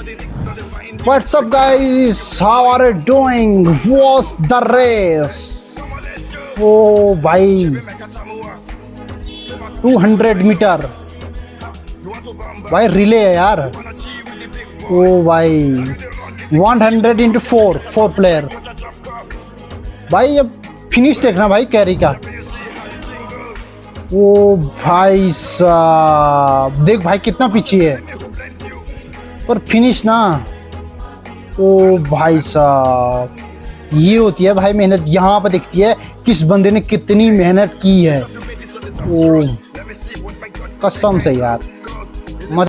What's up guys? How are you doing? What's the race? ओ भाई 200 metre भाई relay है यार। ओ भाई 100 इंटू 4 प्लेयर। भाई अब फिनिश देखना भाई कैरी का। ओ भाई साहब देख भाई कितना पीछे है पर फिनिश ना। ओ भाई साहब ये होती है भाई मेहनत। यहाँ पर दिखती है किस बंदे ने कितनी मेहनत की है। ओ कसम से यार।